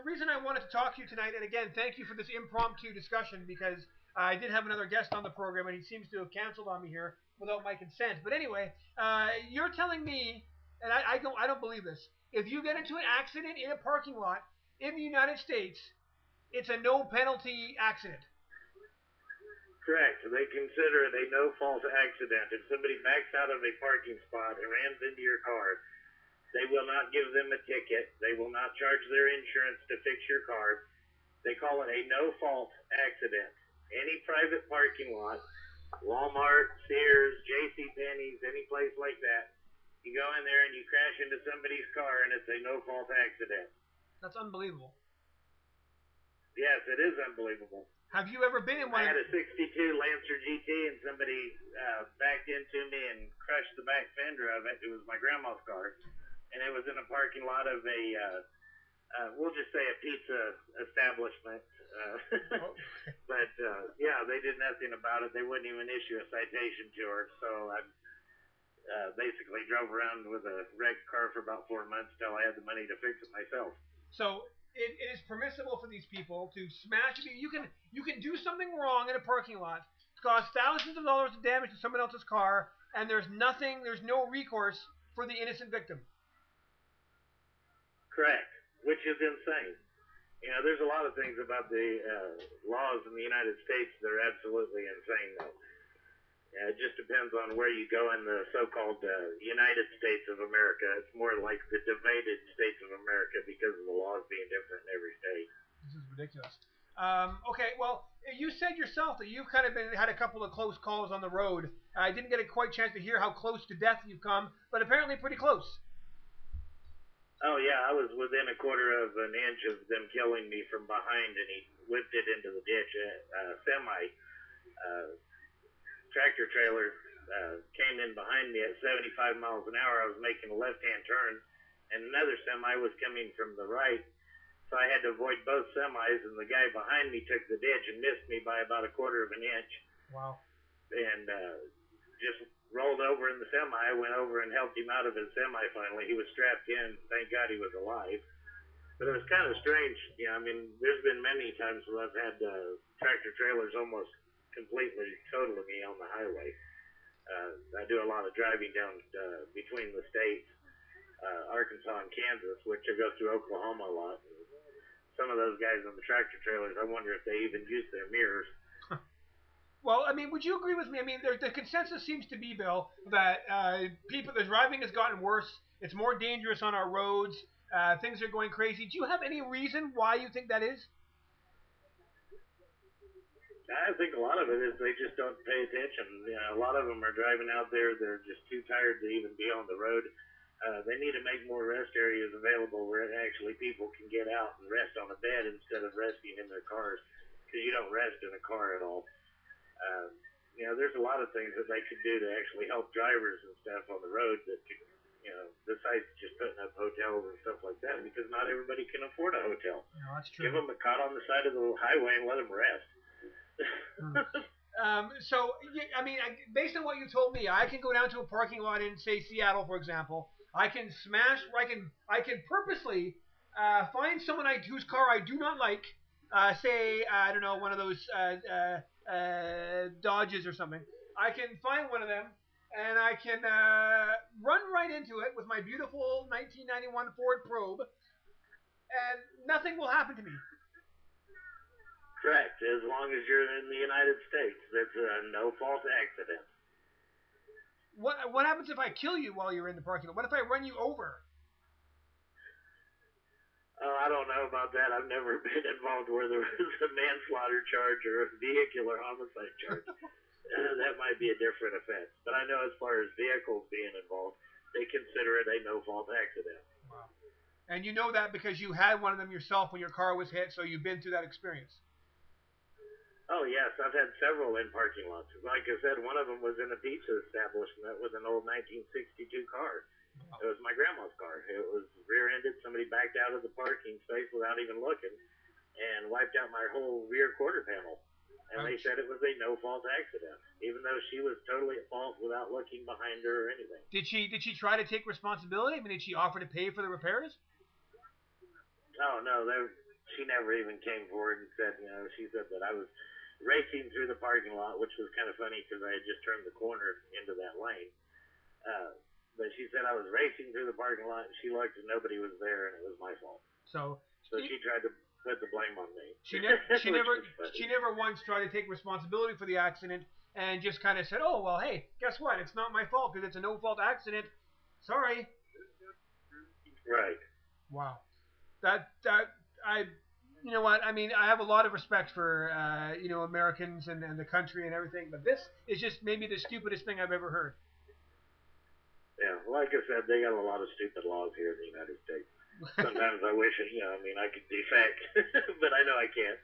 reason I wanted to talk to you tonight, and again, thank you for this impromptu discussion, because I did have another guest on the program, and he seems to have canceled on me here without my consent. But anyway, you're telling me, and I don't believe this. If you get into an accident in a parking lot in the United States, it's a no penalty accident. Correct. They consider it a no-fault accident. If somebody backs out of a parking spot and rams into your car, they will not give them a ticket. They will not charge their insurance to fix your car. They call it a no-fault accident. Any private parking lot, Walmart, Sears, JCPenney's, any place like that, you go in there and you crash into somebody's car and it's a no-fault accident. That's unbelievable. Yes, it is unbelievable. Have you ever been in one? I had a 62 Lancer GT and somebody backed into me and crushed the back fender of it. It was my grandma's car. And it was in a parking lot of a, we'll just say a pizza establishment. But, yeah, they did nothing about it. They wouldn't even issue a citation to her. So I basically drove around with a wrecked car for about 4 months till I had the money to fix it myself. So it is permissible for these people to smash. You can do something wrong in a parking lot, cause thousands of dollars of damage to someone else's car, and there's no recourse for the innocent victim. Correct, which is insane. You know, there's a lot of things about the laws in the United States that are absolutely insane, though. It just depends on where you go in the so-called United States of America. It's more like the divided states of America because of the laws being different in every state. This is ridiculous. Okay, well, you said yourself that you've kind of had a couple of close calls on the road. I didn't get a quite chance to hear how close to death you've come, but apparently pretty close. Oh, yeah, I was within a quarter of an inch of them killing me from behind, and he whipped it into the ditch. Tractor trailer came in behind me at 75 miles an hour. I was making a left-hand turn, and another semi was coming from the right, so I had to avoid both semis, and the guy behind me took the ditch and missed me by about a quarter of an inch. Wow. And just rolled over in the semi. I went over and helped him out of his semi finally. He was strapped in. Thank God he was alive. But it was kind of strange. You know, I mean, there's been many times where I've had tractor trailers almost completely total me on the highway. I do a lot of driving down between the states, Arkansas and Kansas, which I go through Oklahoma a lot. Some of those guys on the tractor trailers, I wonder if they even use their mirrors. Well, I mean, would you agree with me? I mean, the consensus seems to be, Bill, that the driving has gotten worse. It's more dangerous on our roads. Things are going crazy. Do you have any reason why you think that is? I think a lot of it is they just don't pay attention. You know, a lot of them are driving out there. They're just too tired to even be on the road. They need to make more rest areas available where actually people can get out and rest on a bed instead of resting in their cars, because you don't rest in a car at all. You know, there's a lot of things that they could do to actually help drivers and stuff on the road that could, you know, besides just putting up hotels and stuff like that, because not everybody can afford a hotel. No, that's true. Give them a cot on the side of the highway and let them rest. So, I mean, based on what you told me, I can go down to a parking lot in, say, Seattle, for example. I can smash, I can purposely find someone whose car I do not like. Say, I don't know, one of those Dodges or something. I can find one of them, and I can run right into it with my beautiful 1991 Ford Probe, and nothing will happen to me. Correct, as long as you're in the United States. That's a no-fault accident. What happens if I kill you while you're in the parking lot? What if I run you over? Oh, I don't know about that. I've never been involved where there was a manslaughter charge or a vehicular homicide charge. That might be a different offense. But I know as far as vehicles being involved, they consider it a no-fault accident. Wow. And you know that because you had one of them yourself when your car was hit, so you've been through that experience. Oh, yes. I've had several in parking lots. Like I said, one of them was in a pizza establishment with an old 1962 car. Wow. It was my grandma's car. It was rear-ended. Somebody backed out of the parking space without even looking and wiped out my whole rear quarter panel. And they said it was a no-fault accident, even though she was totally at fault without looking behind her or anything. Did she try to take responsibility? I mean, did she offer to pay for the repairs? Oh, no. she never even came forward and said, you know, she said that I was racing through the parking lot, which was kind of funny because I had just turned the corner into that lane. But she said I was racing through the parking lot, and she looked and nobody was there, and it was my fault. So she tried to put the blame on me. She never once tried to take responsibility for the accident and just kind of said, "Oh well, hey, guess what? It's not my fault because it's a no-fault accident. Sorry." Right. Wow. You know what? I mean, I have a lot of respect for you know, Americans and the country and everything, but this is just maybe the stupidest thing I've ever heard. Yeah, like I said, they got a lot of stupid laws here in the United States. Sometimes I wish, you know, I mean, I could defect, but I know I can't.